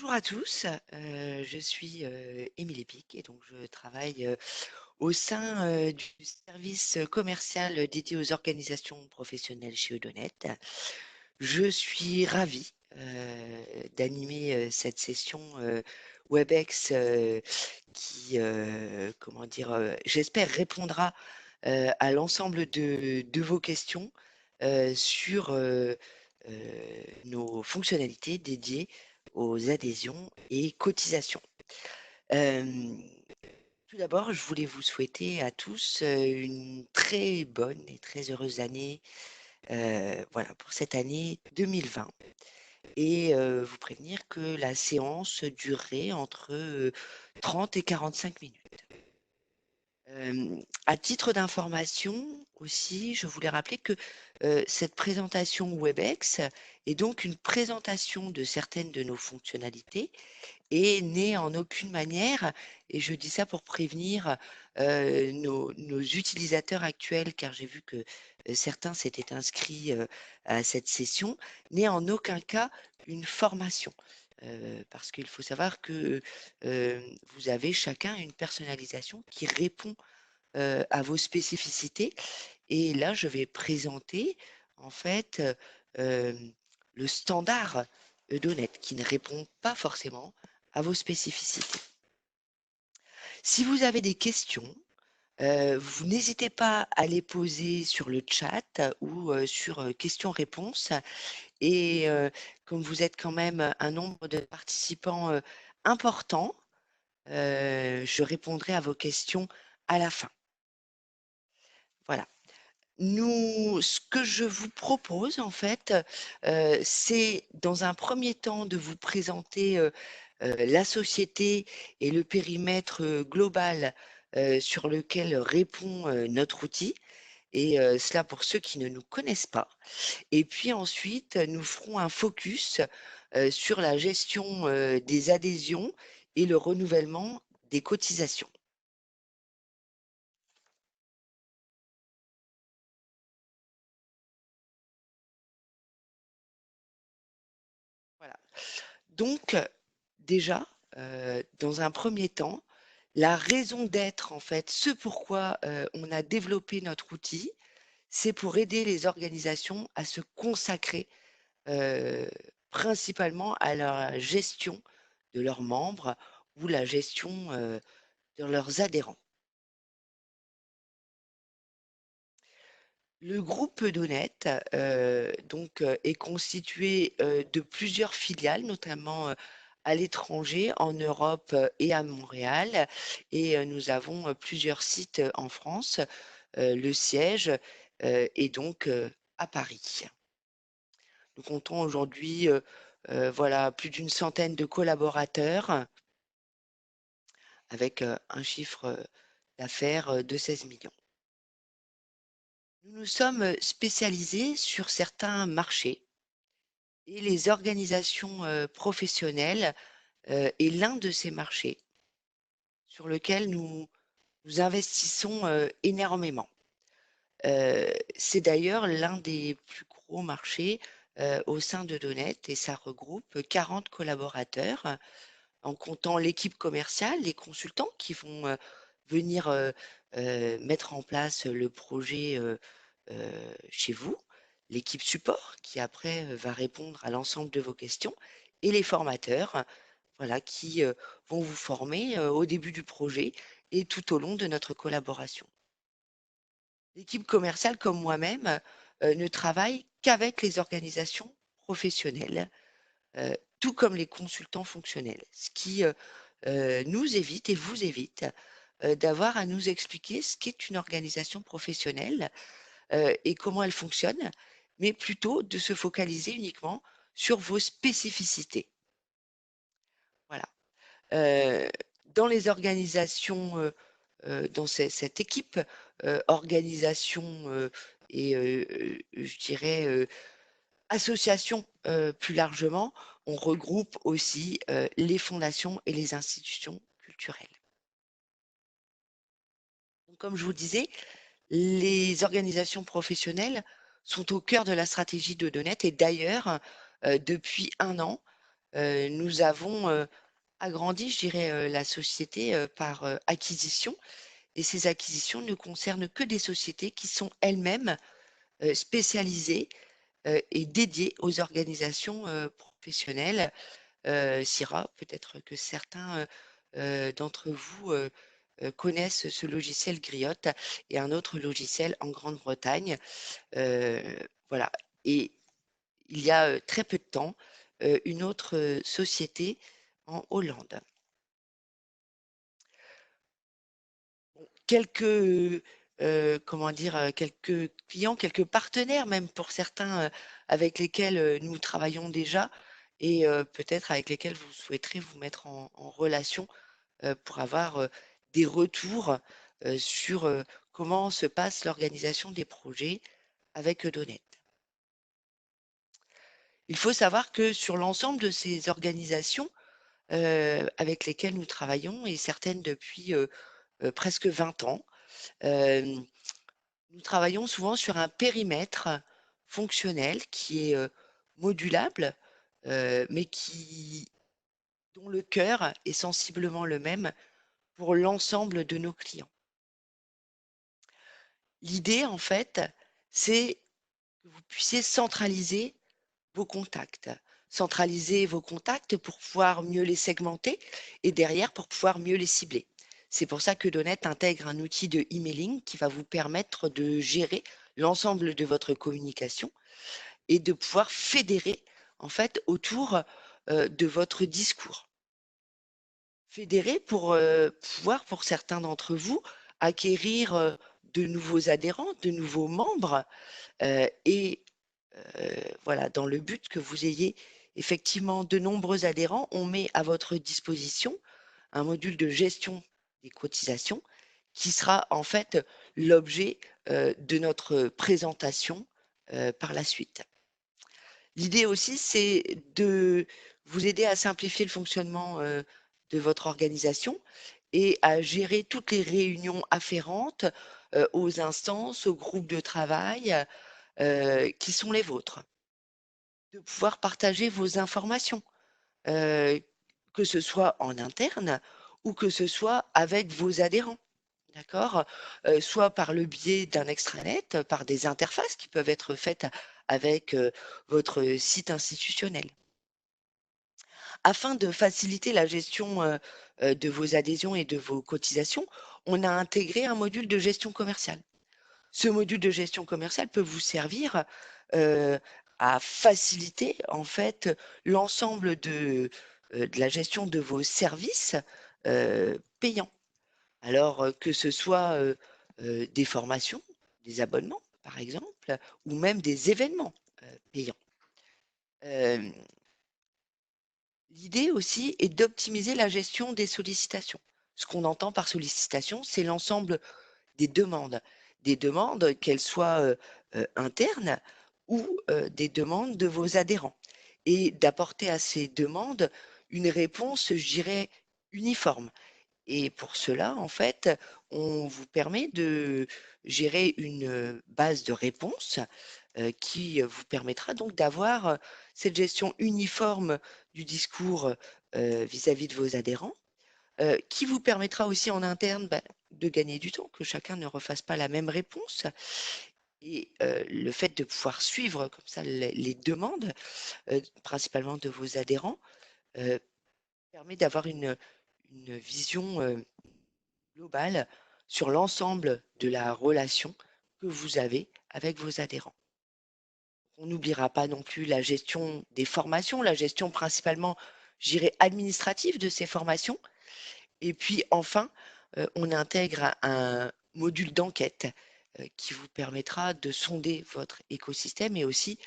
Bonjour à tous, je suis Émilie Pic et donc je travaille au sein du service commercial dédié aux organisations professionnelles chez Odonet. Je suis ravie d'animer cette session WebEx qui, comment dire, j'espère répondra à l'ensemble de vos questions sur nos fonctionnalités dédiées aux adhésions et cotisations. Euh, Tout d'abord, je voulais vous souhaiter à tous une très bonne et très heureuse année, voilà, pour cette année 2020 et vous prévenir que la séance durerait entre 30 et 45 minutes. À titre d'information aussi, je voulais rappeler que cette présentation WebEx est donc une présentation de certaines de nos fonctionnalités et n'est en aucune manière, et je dis ça pour prévenir nos utilisateurs actuels, car j'ai vu que certains s'étaient inscrits à cette session, n'est en aucun cas une formation. Parce qu'il faut savoir que vous avez chacun une personnalisation qui répond à vos spécificités. Et là, je vais présenter en fait euh, le standard Eudonet qui ne répond pas forcément à vos spécificités. Si vous avez des questions, vous n'hésitez pas à les poser sur le chat ou sur questions-réponses. Et comme vous êtes quand même un nombre de participants important, je répondrai à vos questions à la fin. Voilà. Ce que je vous propose, en fait, c'est dans un premier temps de vous présenter la société et le périmètre global sur lequel répond notre outil, et cela pour ceux qui ne nous connaissent pas. Et puis ensuite, nous ferons un focus sur la gestion des adhésions et le renouvellement des cotisations. Voilà. Donc, déjà, dans un premier temps, la raison d'être, en fait, ce pourquoi on a développé notre outil, c'est pour aider les organisations à se consacrer euh, principalement à la gestion de leurs membres ou la gestion de leurs adhérents. Le groupe Eudonet est constitué de plusieurs filiales, notamment à l'étranger, en Europe et à Montréal. Et nous avons plusieurs sites en France. Le siège est donc à Paris. Nous comptons aujourd'hui voilà, plus d'une centaine de collaborateurs avec un chiffre d'affaires de 16 millions. Nous nous sommes spécialisés sur certains marchés et les organisations professionnelles est l'un de ces marchés sur lequel nous investissons énormément. C'est d'ailleurs l'un des plus gros marchés au sein de Donet et ça regroupe 40 collaborateurs en comptant l'équipe commerciale, les consultants qui vont venir mettre en place le projet chez vous, l'équipe support qui après va répondre à l'ensemble de vos questions et les formateurs voilà, qui vont vous former au début du projet et tout au long de notre collaboration. L'équipe commerciale, comme moi-même, ne travaille qu'avec les organisations professionnelles, tout comme les consultants fonctionnels, ce qui nous évite et vous évite d'avoir à nous expliquer ce qu'est une organisation professionnelle et comment elle fonctionne, mais plutôt de se focaliser uniquement sur vos spécificités. Voilà. Euh, dans les organisations, dans cette équipe organisation et je dirais association plus largement, on regroupe aussi les fondations et les institutions culturelles. Donc, comme je vous disais, les organisations professionnelles sont au cœur de la stratégie de Donet et d'ailleurs, depuis un an, nous avons agrandi, je dirais, la société par acquisition. Et ces acquisitions ne concernent que des sociétés qui sont elles-mêmes spécialisées et dédiées aux organisations professionnelles. Sira, peut-être que certains d'entre vous connaissent ce logiciel Griotte et un autre logiciel en Grande-Bretagne. Voilà. Et il y a très peu de temps, une autre société en Hollande. Bon, quelques, comment dire, quelques clients, quelques partenaires même pour certains avec lesquels nous travaillons déjà et peut-être avec lesquels vous souhaiterez vous mettre en relation pour avoir des retours sur comment se passe l'organisation des projets avec Edonet. Il faut savoir que sur l'ensemble de ces organisations avec lesquelles nous travaillons, et certaines depuis presque 20 ans, nous travaillons souvent sur un périmètre fonctionnel qui est modulable, mais dont le cœur est sensiblement le même pour l'ensemble de nos clients. L'idée, en fait, c'est que vous puissiez centraliser vos contacts. Centraliser vos contacts pour pouvoir mieux les segmenter et derrière pour pouvoir mieux les cibler. C'est pour ça que Donnet intègre un outil de emailing qui va vous permettre de gérer l'ensemble de votre communication et de pouvoir fédérer en fait autour de votre discours. Fédérer pour pouvoir, pour certains d'entre vous, acquérir de nouveaux adhérents, de nouveaux membres et voilà, dans le but que vous ayez effectivement de nombreux adhérents, on met à votre disposition un module de gestion des cotisations qui sera en fait l'objet de notre présentation par la suite. L'idée aussi, c'est de vous aider à simplifier le fonctionnement de votre organisation et à gérer toutes les réunions afférentes aux instances, aux groupes de travail qui sont les vôtres. De pouvoir partager vos informations, heu, que ce soit en interne ou que ce soit avec vos adhérents, d'accord? Soit par le biais d'un extranet, par des interfaces qui peuvent être faites avec, votre site institutionnel. Afin de faciliter la gestion, de vos adhésions et de vos cotisations, on a intégré un module de gestion commerciale. Ce module de gestion commerciale peut vous servir à faciliter en fait l'ensemble de la gestion de vos services payants. Alors que ce soit des formations, des abonnements par exemple, ou même des événements payants. Euh, L'idée aussi est d'optimiser la gestion des sollicitations. Ce qu'on entend par sollicitation, c'est l'ensemble des demandes qu'elles soient internes ou des demandes de vos adhérents, et d'apporter à ces demandes une réponse, je dirais, uniforme. Et pour cela, en fait, on vous permet de gérer une base de réponses qui vous permettra donc d'avoir cette gestion uniforme du discours vis-à-vis de vos adhérents qui vous permettra aussi en interne de gagner du temps, que chacun ne refasse pas la même réponse. Et le fait de pouvoir suivre comme ça les demandes, principalement de vos adhérents, euh, permet d'avoir une vision globale sur l'ensemble de la relation que vous avez avec vos adhérents. On n'oubliera pas non plus la gestion des formations, la gestion principalement, j'irai administrative de ces formations. Et puis enfin, on intègre un module d'enquête qui vous permettra de sonder votre écosystème et aussi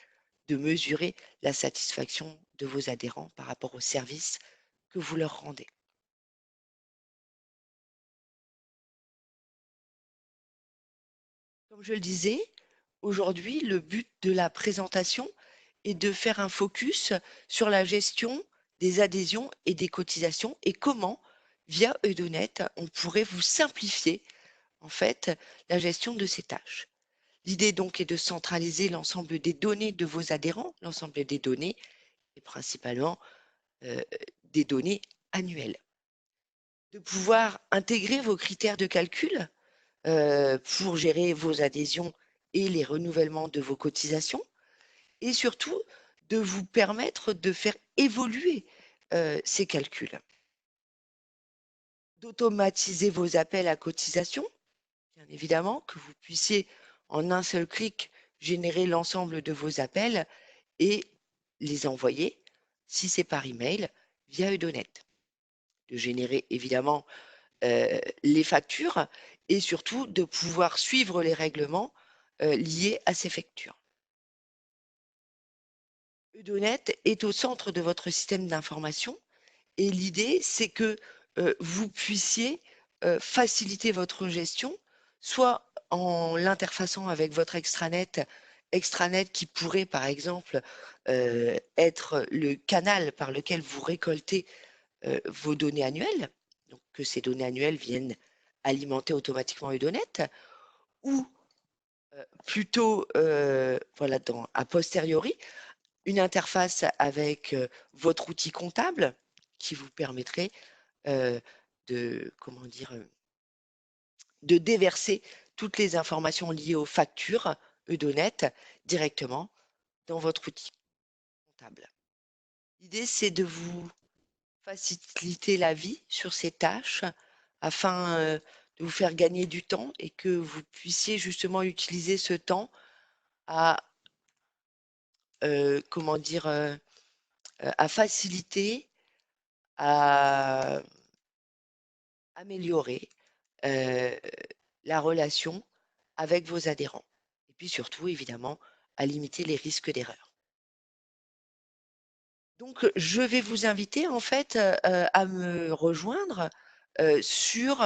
de mesurer la satisfaction de vos adhérents par rapport aux services que vous leur rendez. Comme je le disais, aujourd'hui, le but de la présentation est de faire un focus sur la gestion des adhésions et des cotisations et comment, via Eudonet, on pourrait vous simplifier en fait la gestion de ces tâches. L'idée donc est de centraliser l'ensemble des données de vos adhérents, l'ensemble des données, et principalement des données annuelles. De pouvoir intégrer vos critères de calcul pour gérer vos adhésions et les renouvellements de vos cotisations, et surtout de vous permettre de faire évoluer ces calculs. D'automatiser vos appels à cotisation, bien évidemment, que vous puissiez en un seul clic générer l'ensemble de vos appels et les envoyer, si c'est par email, via Eudonet. De générer évidemment les factures et surtout de pouvoir suivre les règlements liés à ces factures. Eudonet est au centre de votre système d'information et l'idée, c'est que vous puissiez faciliter votre gestion, soit en l'interfaçant avec votre extranet qui pourrait par exemple être le canal par lequel vous récoltez vos données annuelles, donc que ces données annuelles viennent alimenter automatiquement Eudonet, ou plutôt voilà, a posteriori, une interface avec votre outil comptable qui vous permettrait de, comment dire, de déverser toutes les informations liées aux factures Eudonet directement dans votre outil comptable. L'idée, c'est de vous faciliter la vie sur ces tâches afin de vous faire gagner du temps et que vous puissiez justement utiliser ce temps à, comment dire, à faciliter, à améliorer la relation avec vos adhérents. Et puis surtout, évidemment, à limiter les risques d'erreur. Donc, je vais vous inviter en fait à me rejoindre sur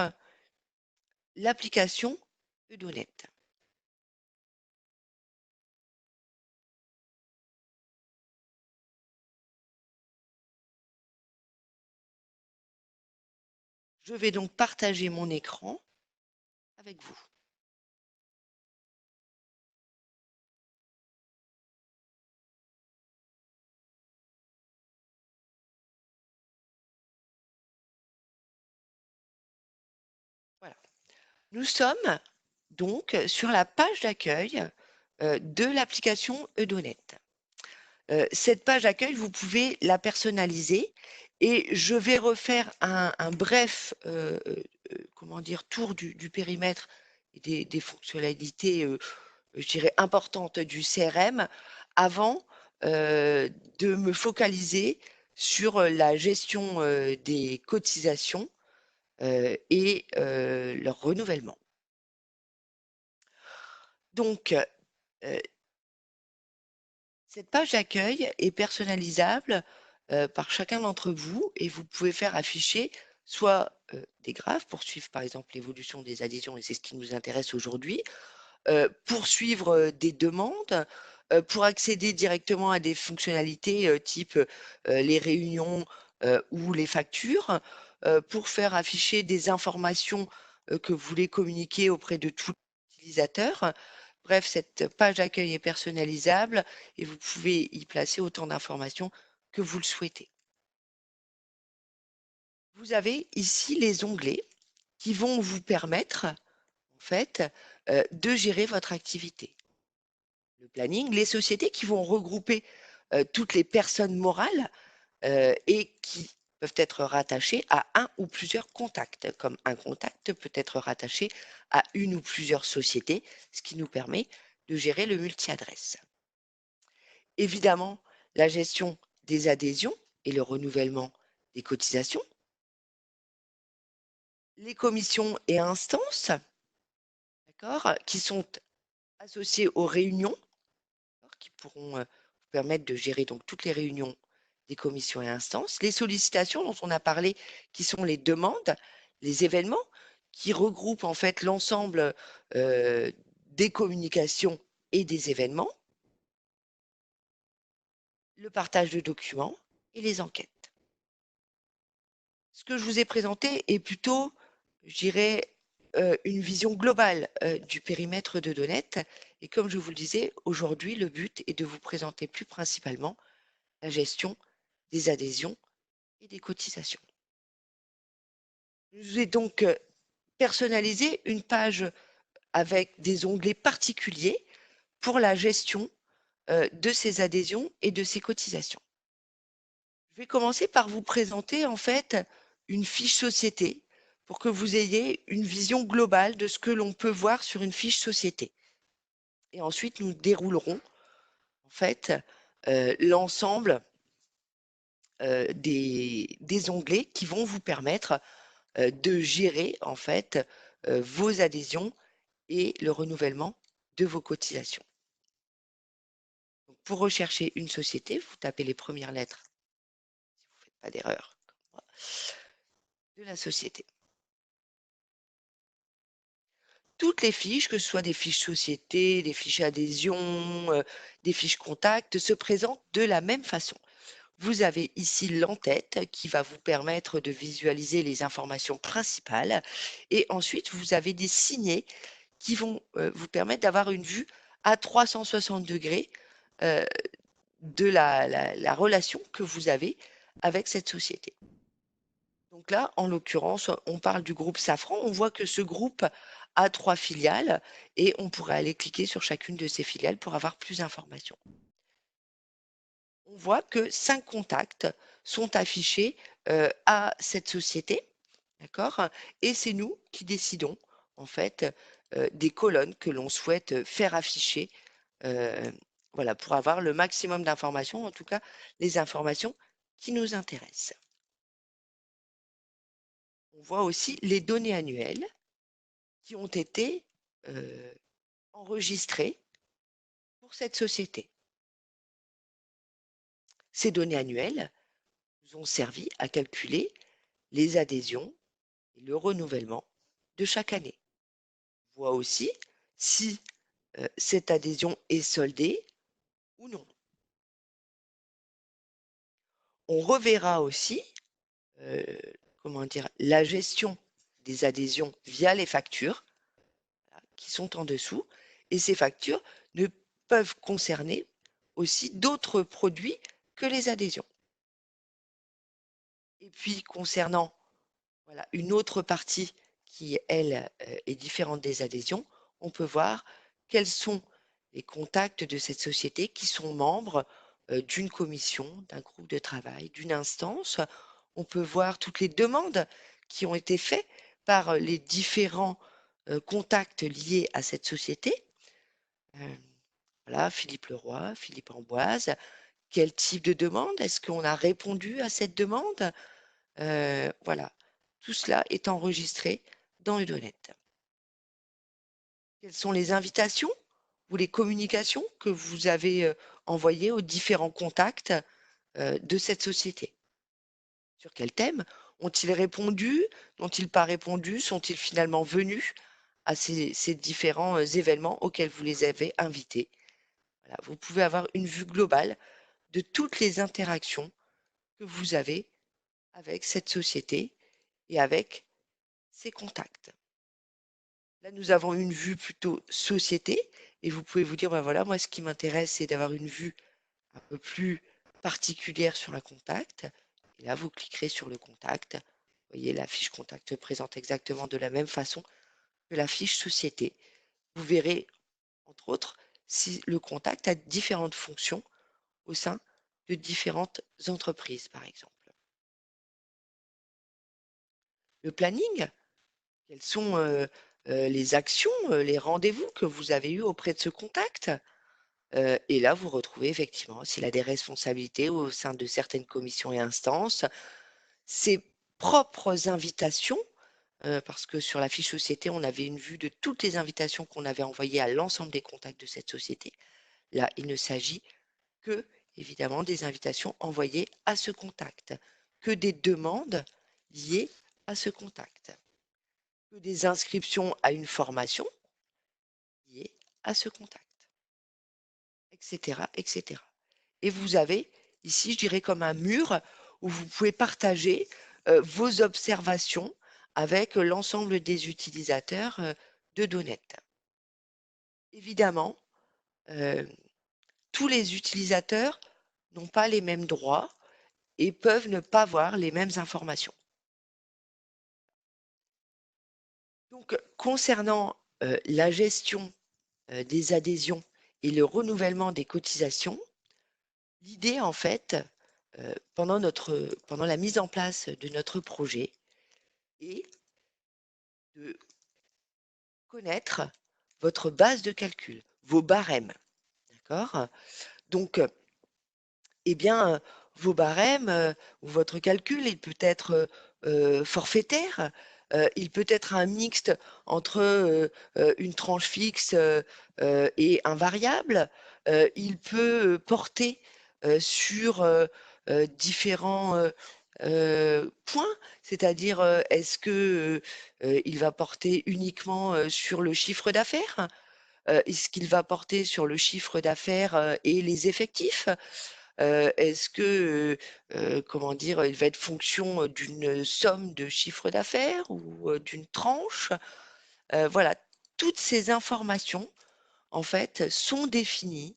l'application Eudonet. Je vais donc partager mon écran avec vous. Voilà. Nous sommes donc sur la page d'accueil de l'application Eudonet. Cette page d'accueil, vous pouvez la personnaliser et je vais refaire un bref comment dire, tour du périmètre et des fonctionnalités, je dirais, importantes du CRM avant de me focaliser sur la gestion des cotisations et leur renouvellement. Donc, cette page d'accueil est personnalisable par chacun d'entre vous et vous pouvez faire afficher soit des graphes pour suivre par exemple l'évolution des adhésions, et c'est ce qui nous intéresse aujourd'hui, pour suivre des demandes, pour accéder directement à des fonctionnalités type les réunions ou les factures, pour faire afficher des informations que vous voulez communiquer auprès de tous les utilisateurs. Bref, cette page d'accueil est personnalisable et vous pouvez y placer autant d'informations que vous le souhaitez. Vous avez ici les onglets qui vont vous permettre en fait de gérer votre activité. Le planning, les sociétés qui vont regrouper toutes les personnes morales et qui peuvent être rattachées à un ou plusieurs contacts, comme un contact peut être rattaché à une ou plusieurs sociétés, ce qui nous permet de gérer le multi-adresse. Évidemment, la gestion des adhésions et le renouvellement des cotisations, les commissions et instances, d'accord, qui sont associées aux réunions, qui pourront vous permettre de gérer donc toutes les réunions des commissions et instances, les sollicitations dont on a parlé, qui sont les demandes, les événements, qui regroupent en fait l'ensemble des communications et des événements, le partage de documents et les enquêtes. Ce que je vous ai présenté est plutôt, je dirais, une vision globale du périmètre de Donet. Et comme je vous le disais, aujourd'hui, le but est de vous présenter plus principalement la gestion des adhésions et des cotisations. Je vous ai donc personnalisé une page avec des onglets particuliers pour la gestion de ces adhésions et de ces cotisations. Je vais commencer par vous présenter en fait une fiche société pour que vous ayez une vision globale de ce que l'on peut voir sur une fiche société. Et ensuite, nous déroulerons en fait l'ensemble des onglets qui vont vous permettre de gérer en fait vos adhésions et le renouvellement de vos cotisations. Donc, pour rechercher une société, vous tapez les premières lettres, si vous ne faites pas d'erreur, de la société. Toutes les fiches, que ce soit des fiches société, des fiches adhésion, des fiches contact, se présentent de la même façon. Vous avez ici l'en-tête qui va vous permettre de visualiser les informations principales et ensuite vous avez des signets qui vont vous permettre d'avoir une vue à 360 degrés de la relation que vous avez avec cette société. Donc là, en l'occurrence, on parle du groupe Safran. On voit que ce groupe a 3 filiales et on pourrait aller cliquer sur chacune de ces filiales pour avoir plus d'informations. On voit que 5 contacts sont affichés à cette société, d'accord? Et c'est nous qui décidons en fait des colonnes que l'on souhaite faire afficher, voilà, pour avoir le maximum d'informations, en tout cas les informations qui nous intéressent. On voit aussi les données annuelles qui ont été enregistrées pour cette société. Ces données annuelles nous ont servi à calculer les adhésions et le renouvellement de chaque année. On voit aussi si cette adhésion est soldée ou non. On reverra aussi comment dire, la gestion des adhésions via les factures qui sont en dessous. Et ces factures ne peuvent concerner aussi d'autres produits que les adhésions. Et puis, concernant voilà, une autre partie qui, elle, est différente des adhésions, on peut voir quels sont les contacts de cette société qui sont membres d'une commission, d'un groupe de travail, d'une instance. On peut voir toutes les demandes qui ont été faites par les différents contacts liés à cette société. Voilà, Philippe Leroy, Philippe Amboise. Quel type de demande? Est-ce qu'on a répondu à cette demande? Voilà, tout cela est enregistré dans Udonette. Quelles sont les invitations ou les communications que vous avez envoyées aux différents contacts de cette société? Sur quel thème? Ont-ils répondu? N'ont-ils pas répondu? Sont-ils finalement venus à ces différents événements auxquels vous les avez invités? Voilà, vous pouvez avoir une vue globale de toutes les interactions que vous avez avec cette société et avec ses contacts. Là, nous avons une vue plutôt société et vous pouvez vous dire, ben voilà, moi, ce qui m'intéresse, c'est d'avoir une vue un peu plus particulière sur la contact. Et là, vous cliquerez sur le contact. Vous voyez, la fiche contact se présente exactement de la même façon que la fiche société. Vous verrez, entre autres, si le contact a différentes fonctions au sein de différentes entreprises, par exemple. Le planning, quelles sont les actions, les rendez-vous que vous avez eus auprès de ce contact? Et là, vous retrouvez effectivement s'il a des responsabilités au sein de certaines commissions et instances, ses propres invitations, parce que sur la fiche société, on avait une vue de toutes les invitations qu'on avait envoyées à l'ensemble des contacts de cette société. Là, il ne s'agit que, évidemment, des invitations envoyées à ce contact, que des demandes liées à ce contact, que des inscriptions à une formation liées à ce contact, etc., etc. Et vous avez ici, je dirais, comme un mur où vous pouvez partager vos observations avec l'ensemble des utilisateurs de Donette. Évidemment, tous les utilisateurs n'ont pas les mêmes droits et peuvent ne pas voir les mêmes informations. Donc, concernant la gestion des adhésions et le renouvellement des cotisations, l'idée, en fait, pendant la mise en place de notre projet est de connaître votre base de calcul, vos barèmes. D'accord? Donc, eh bien, vos barèmes, ou votre calcul, il peut être, forfaitaire, il peut être un mixte entre, une tranche fixe, et un variable. Il peut, porter, sur, différents, points, c'est-à-dire, est-ce que, il va porter uniquement, sur le chiffre d'affaires? Est-ce qu'il va porter sur le chiffre d'affaires, et les effectifs? Est-ce que, comment dire? Il va être fonction, d'une somme de chiffre d'affaires ou, d'une tranche? Voilà, toutes ces informations, en fait, sont définies,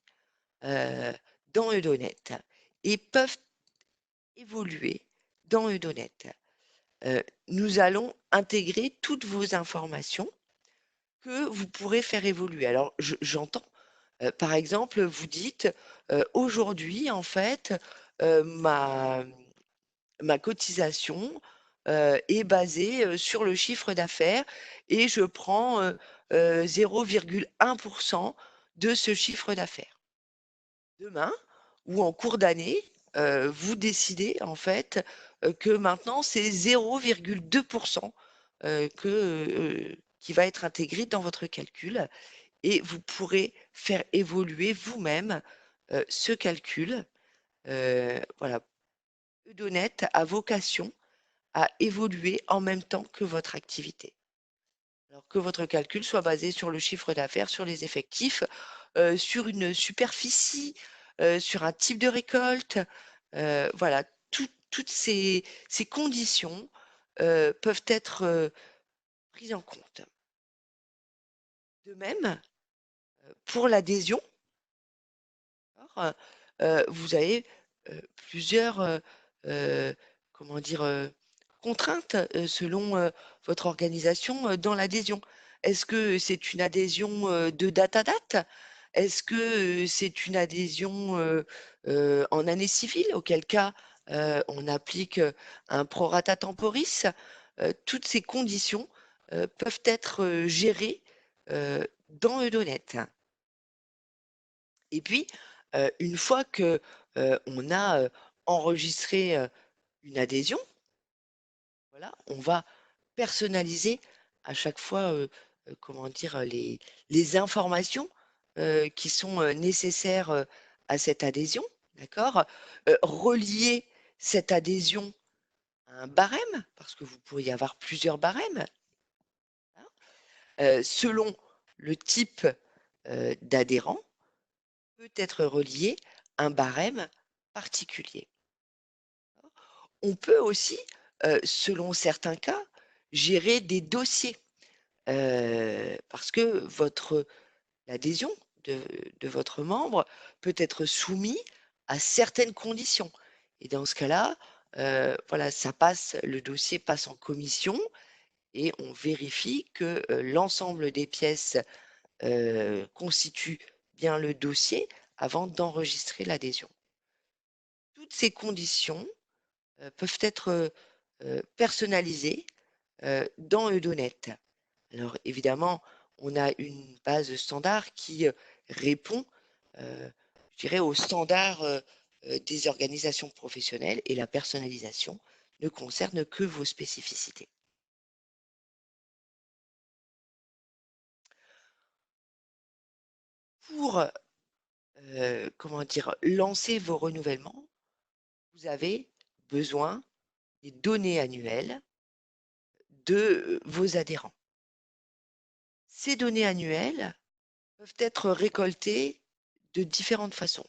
heu, dans Eudonet et peuvent évoluer dans Eudonet. Nous allons intégrer toutes vos informations que vous pourrez faire évoluer. Alors j'entends, par exemple, vous dites, «Aujourd'hui, en fait, ma cotisation, est basée, sur le chiffre d'affaires et je prends, 0,1 de ce chiffre d'affaires». Demain ou en cours d'année, vous décidez en fait, que maintenant c'est 0,2 qui va être intégré dans votre calcul et vous pourrez faire évoluer vous-même, ce calcul. Voilà, Eudonet a vocation à évoluer en même temps que votre activité. Alors que votre calcul soit basé sur le chiffre d'affaires, sur les effectifs, sur une superficie, sur un type de récolte, voilà, toutes ces conditions, peuvent être, prises en compte. De même, pour l'adhésion, d'accord, vous avez, plusieurs, heu, comment dire? Contraintes, selon, votre organisation, dans l'adhésion. Est-ce que c'est une adhésion, de date à date? Est-ce que, c'est une adhésion, en année civile? Auquel cas, on applique, un prorata temporis. Toutes ces conditions, peuvent être, gérées, dans Eudonet. Et puis, une fois que, on a, enregistré, une adhésion, voilà, on va personnaliser à chaque fois, comment dire? Les informations, qui sont, nécessaires, à cette adhésion, d'accord? Relier cette adhésion à un barème, parce que vous pourriez avoir plusieurs barèmes, hein, selon le type, d'adhérent, peut être relié un barème particulier. On peut aussi, selon certains cas, gérer des dossiers, parce que votre l'adhésion de votre membre peut être soumis à certaines conditions et dans ce cas-là, voilà, le dossier passe en commission et on vérifie que, l'ensemble des pièces, constituent bien le dossier avant d'enregistrer l'adhésion. Toutes ces conditions, peuvent être, personnalisées, dans Eudonet. Alors évidemment, on a une base standard qui, répond, heu, je dirais aux standards, des organisations professionnelles et la personnalisation ne concerne que vos spécificités. Pour, comment dire? Lancer vos renouvellements, vous avez besoin des données annuelles de, vos adhérents. Ces données annuelles peuvent être récoltées de différentes façons.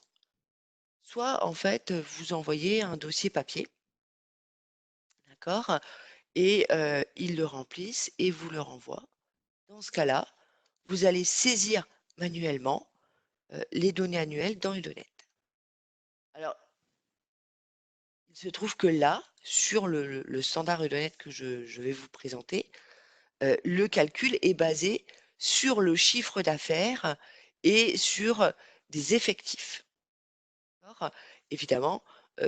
Soit en fait, vous envoyez un dossier papier, d'accord? Et ils le remplissent et vous le renvoient. Dans ce cas-là, vous allez saisir manuellement, les données annuelles dans Edonet. Alors, Il se trouve que là, sur le standard Edonet que je vais vous présenter, le calcul est basé sur le chiffre d'affaires et sur des effectifs. D'accord. Évidemment,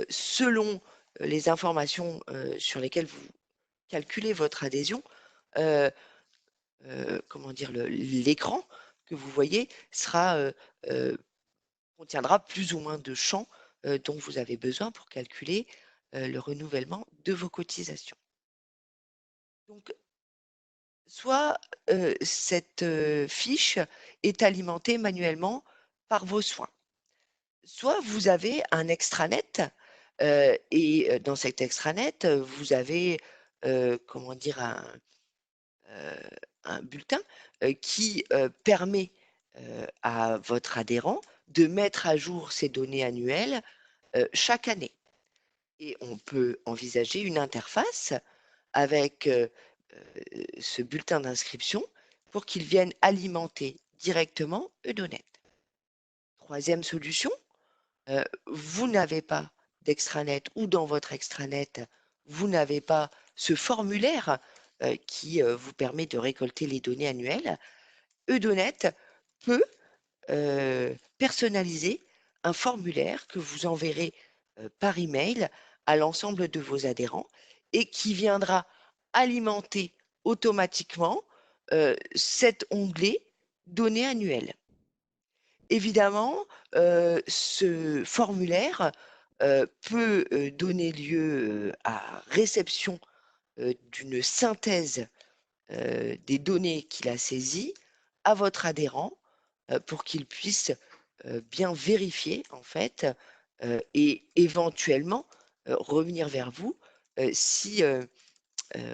selon, les informations, sur lesquelles vous calculez votre adhésion, heu comment dire? L'écran que vous voyez sera, contiendra plus ou moins de champs, dont vous avez besoin pour calculer, le renouvellement de vos cotisations. Donc soit, cette, fiche est alimentée manuellement par vos soins, soit vous avez un extranet, dans cet extranet, vous avez, comment dire? Heu, un bulletin, qui, permet, à votre adhérent de mettre à jour ses données annuelles, chaque année et on peut envisager une interface avec, ce bulletin d'inscription pour qu'il vienne alimenter directement Eudonet. Troisième solution, vous n'avez pas d'extranet ou dans votre extranet, vous n'avez pas ce formulaire, qui, vous permet de récolter les données annuelles. Eudonet peut, personnaliser un formulaire que vous enverrez, par email à l'ensemble de vos adhérents et qui viendra alimenter automatiquement, cet onglet «Données annuelles». Évidemment, ce formulaire, peut, donner lieu, à réception, d'une synthèse, des données qu'il a saisies à votre adhérent, pour qu'il puisse, bien vérifier en fait, et éventuellement, revenir vers vous, si,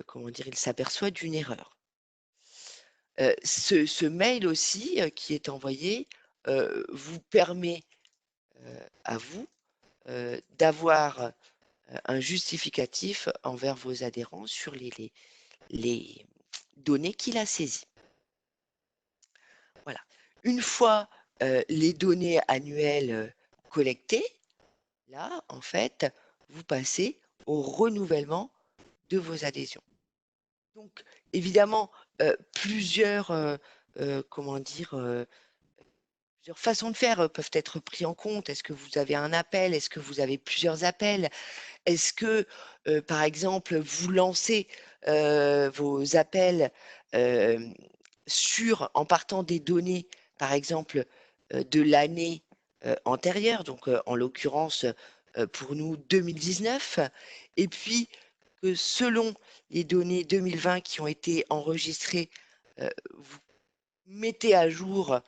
comment dire? Il s'aperçoit d'une erreur. Ce mail aussi, qui est envoyé, vous permet, à vous, d'avoir, un justificatif envers vos adhérents sur les données qu'il a saisies. Voilà. Une fois, les données annuelles, collectées, là, en fait, vous passez au renouvellement de vos adhésions. Donc évidemment, plusieurs, comment dire? Plusieurs façons de faire, peuvent être pris en compte. Est-ce que vous avez un appel? Est-ce que vous avez plusieurs appels? Est-ce que, par exemple, vous lancez, vos appels, hem, en partant des données, par exemple, de l'année, antérieure, donc en l'occurrence, pour nous 2019 et puis que selon les données 2020 qui ont été enregistrées, vous mettez à jour,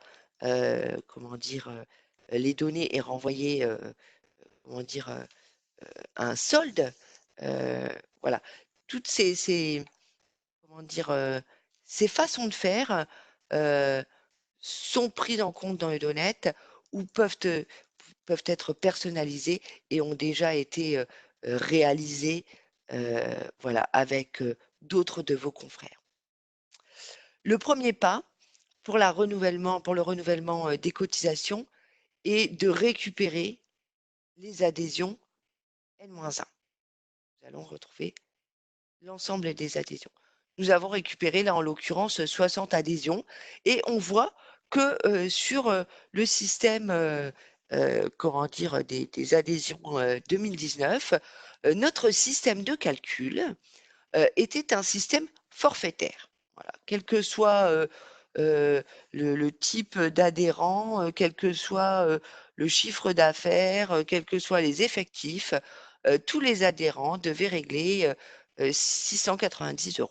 comment dire? Les données et renvoyez, comment dire? Un solde, heu, voilà. Toutes ces comment dire? Ces façons de faire, heu, sont prises en compte dans Eudonet ou peuvent être personnalisées et ont déjà été, réalisées, voilà, avec, d'autres de vos confrères. Le premier pas pour le renouvellement, des cotisations est de récupérer les adhésions N-1. Nous allons retrouver l'ensemble des adhésions. Nous avons récupéré là, en l'occurrence, 60 adhésions et on voit que, sur, le système, comment dire? Des adhésions, 2019, notre système de calcul, était un système forfaitaire. Voilà, quel que soit, le type d'adhérent, quel que soit, le chiffre d'affaires, quels que soient les effectifs, tous les adhérents devaient régler, 690 €.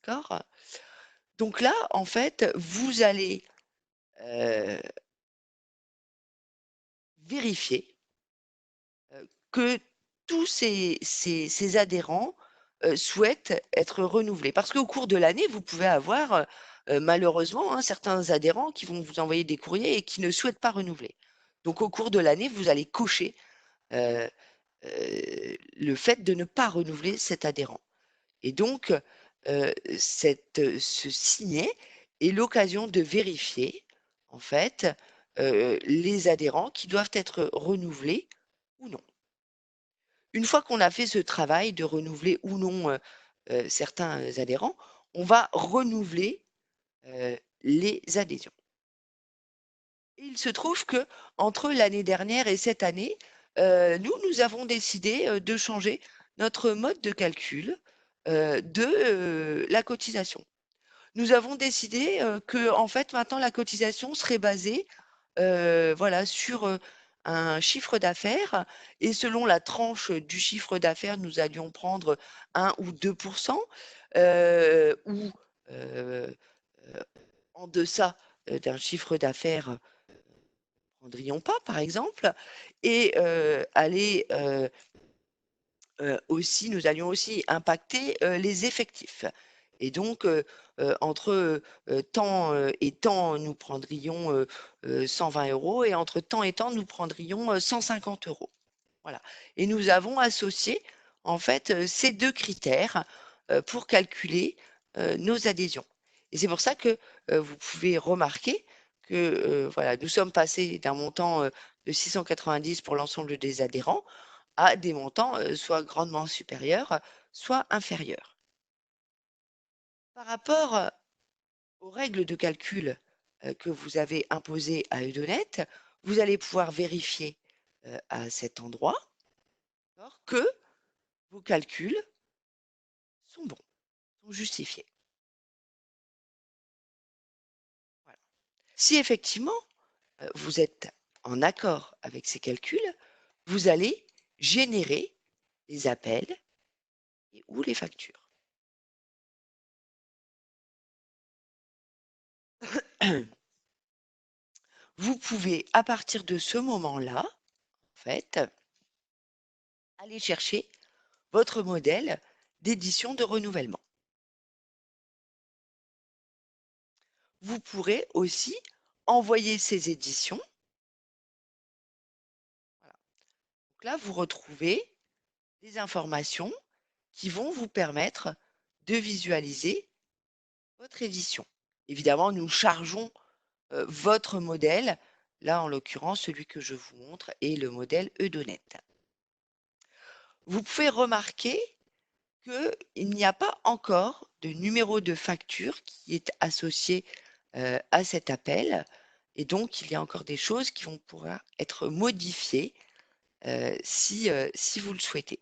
D'accord? Donc là, en fait, vous allez, heu, vérifier que tous ces adhérents, souhaitent être renouvelés. Parce qu'au cours de l'année, vous pouvez avoir, malheureusement, hein, certains adhérents qui vont vous envoyer des courriers et qui ne souhaitent pas renouveler. Donc au cours de l'année, vous allez cocher, heu le fait de ne pas renouveler cet adhérent et donc ce signet est l'occasion de vérifier, en fait, les adhérents qui doivent être renouvelés ou non. Une fois qu'on a fait ce travail de renouveler ou non, certains, adhérents, on va renouveler, les adhésions. Et il se trouve que entre l'année dernière et cette année, nous avons décidé, de changer notre mode de calcul, la cotisation. Nous avons décidé, qu'en fait, maintenant, la cotisation serait basée, voilà, sur, un chiffre d'affaires et selon la tranche du chiffre d'affaires, nous allions prendre 1 ou 2 ou, heu heu, en deçà, d'un chiffre d'affaires, prendrions pas, par exemple et aussi nous allions aussi impacter, les effectifs et donc entre, tant, et tant, nous prendrions, 120 € et entre tant et tant, nous prendrions, 150 €. Voilà et nous avons associé, en fait, ces 2 critères, pour calculer, nos adhésions et c'est pour ça que, vous pouvez remarquer que, voilà, nous sommes passés d'un montant, de 690 pour l'ensemble des adhérents à des montants, soit grandement supérieurs, soit inférieurs. Par rapport, aux règles de calcul, que vous avez imposées à Edonet, vous allez pouvoir vérifier, à cet endroit, d'accord, que vos calculs sont bons, sont justifiés. Voilà. Si effectivement, vous êtes en accord avec ces calculs, vous allez générer les appels et ou les factures. Vous pouvez, à partir de ce moment-là, en fait, aller chercher votre modèle d'édition de renouvellement. Vous pourrez aussi envoyer ces éditions. Voilà. Donc là, vous retrouvez des informations qui vont vous permettre de visualiser votre édition. Évidemment, nous chargeons votre modèle. Là, en l'occurrence, celui que je vous montre est le modèle Edonet. Vous pouvez remarquer qu'il n'y a pas encore de numéro de facture qui est associé, à cet appel et donc il y a encore des choses qui vont pouvoir être modifiées, si vous le souhaitez.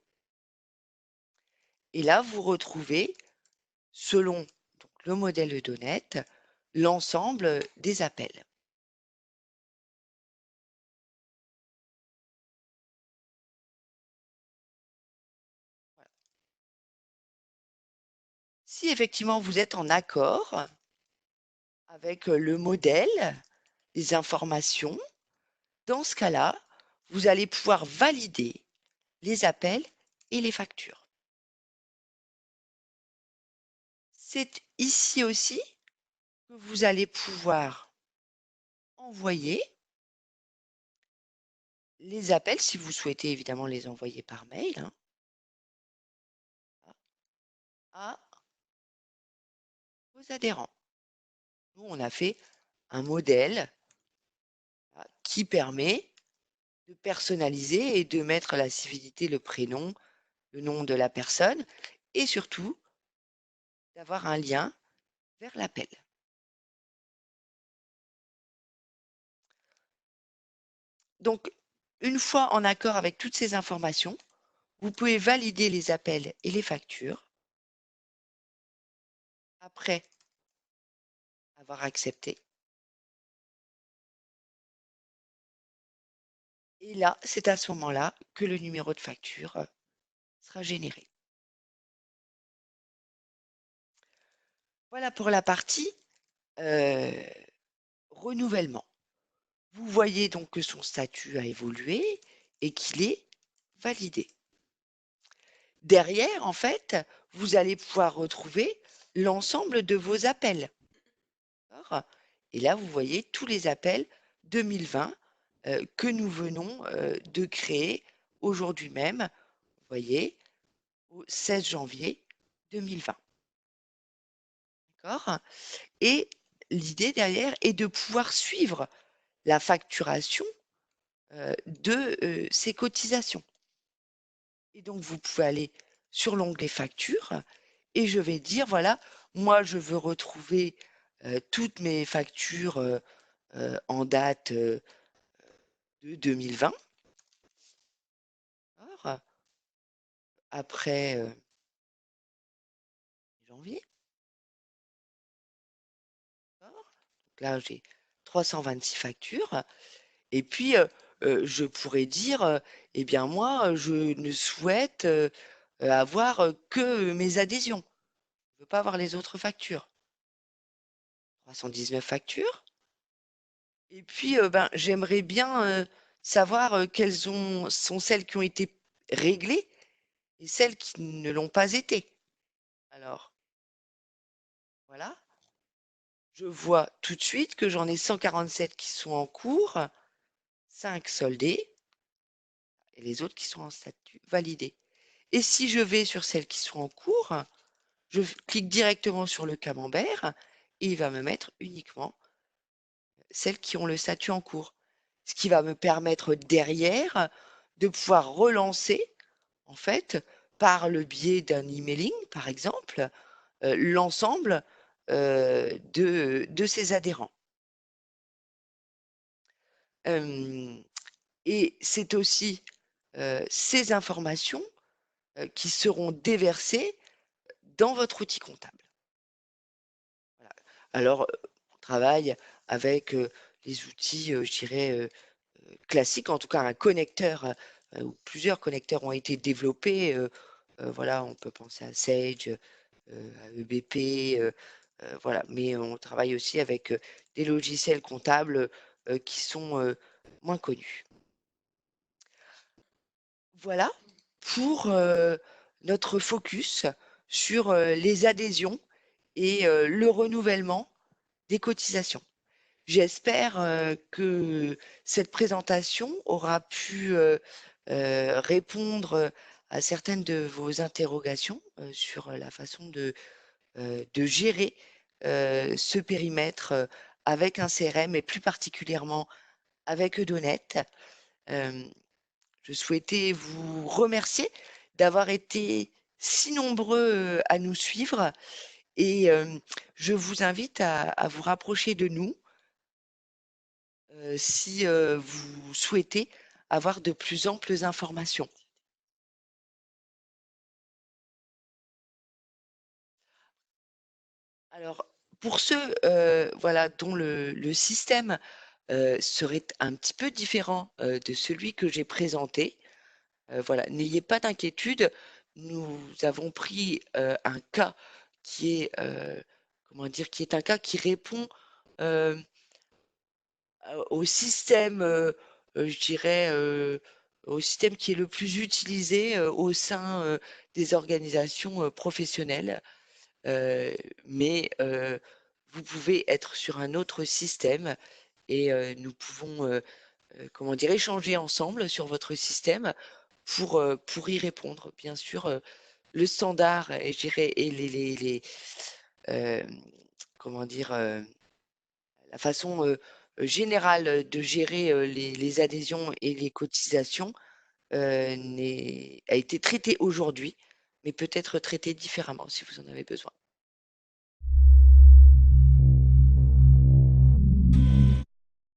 Et là, vous retrouvez, selon donc le modèle Edonet, l'ensemble, des appels. Voilà. Si effectivement vous êtes en accord avec, le modèle, les informations, dans ce cas-là, vous allez pouvoir valider les appels et les factures. C'est ici aussi que vous allez pouvoir envoyer les appels, si vous souhaitez évidemment les envoyer par mail, hein, à vos adhérents. Nous, on a fait un modèle, qui permet de personnaliser et de mettre la civilité, le prénom, le nom de la personne et surtout d'avoir un lien vers l'appel. Donc, une fois en accord avec toutes ces informations, vous pouvez valider les appels et les factures après avoir accepté. Et là, c'est à ce moment-là que le numéro de facture, sera généré. Voilà pour la partie, heu, renouvellement. Vous voyez donc que son statut a évolué et qu'il est validé. Derrière, en fait, vous allez pouvoir retrouver l'ensemble de vos appels. D'accord? Et là, vous voyez tous les appels 2020, que nous venons, de créer aujourd'hui même, vous voyez, au 16 janvier 2020. D'accord? Et l'idée derrière est de pouvoir suivre la facturation, de, ces cotisations. Et donc, vous pouvez aller sur l'onglet factures et je vais dire, voilà, moi, je veux retrouver toutes mes factures en date de 2020. Alors, après janvier. D'accord. Donc là, j'ai 326 factures. Et puis, je pourrais dire, eh bien, moi, je ne souhaite avoir que mes adhésions. Je ne veux pas avoir les autres factures. 319 factures. Et puis, ben, j'aimerais bien savoir sont celles qui ont été réglées et celles qui ne l'ont pas été. Alors, voilà. Je vois tout de suite que j'en ai 147 qui sont en cours, 5 soldés et les autres qui sont en statut validé. Et si je vais sur celles qui sont en cours, je clique directement sur le camembert et il va me mettre uniquement celles qui ont le statut en cours. Ce qui va me permettre derrière de pouvoir relancer, en fait, par le biais d'un emailing, par exemple, l'ensemble de ces adhérents. Et c'est aussi ces informations qui seront déversées dans votre outil comptable. Voilà. Alors, on travaille avec les outils, je dirais, classiques, en tout cas un connecteur ou plusieurs connecteurs ont été développés. Voilà, on peut penser à Sage, à EBP, voilà. Mais on travaille aussi avec des logiciels comptables qui sont moins connus. Voilà pour notre focus sur les adhésions et le renouvellement des cotisations. J'espère que cette présentation aura pu répondre à certaines de vos interrogations sur la façon de gérer ce périmètre avec un CRM et plus particulièrement avec Eudonet. Euh, je souhaitais vous remercier d'avoir été si nombreux à nous suivre et je vous invite à vous rapprocher de nous si vous souhaitez avoir de plus amples informations. Alors, pour ceux voilà, dont le système serait un petit peu différent de celui que j'ai présenté, voilà, n'ayez pas d'inquiétude. Nous avons pris un cas qui est, comment dire, qui est un cas qui répond euh, au système, je dirais, au système qui est le plus utilisé au sein des organisations professionnelles. Euh, mais vous pouvez être sur un autre système et nous pouvons, comment dire, échanger ensemble sur votre système pour y répondre. Bien sûr, le standard, et je dirais, et euh, comment dire, la façon générale de gérer les adhésions et les cotisations a été traitée aujourd'hui, mais peut être traitée différemment si vous en avez besoin.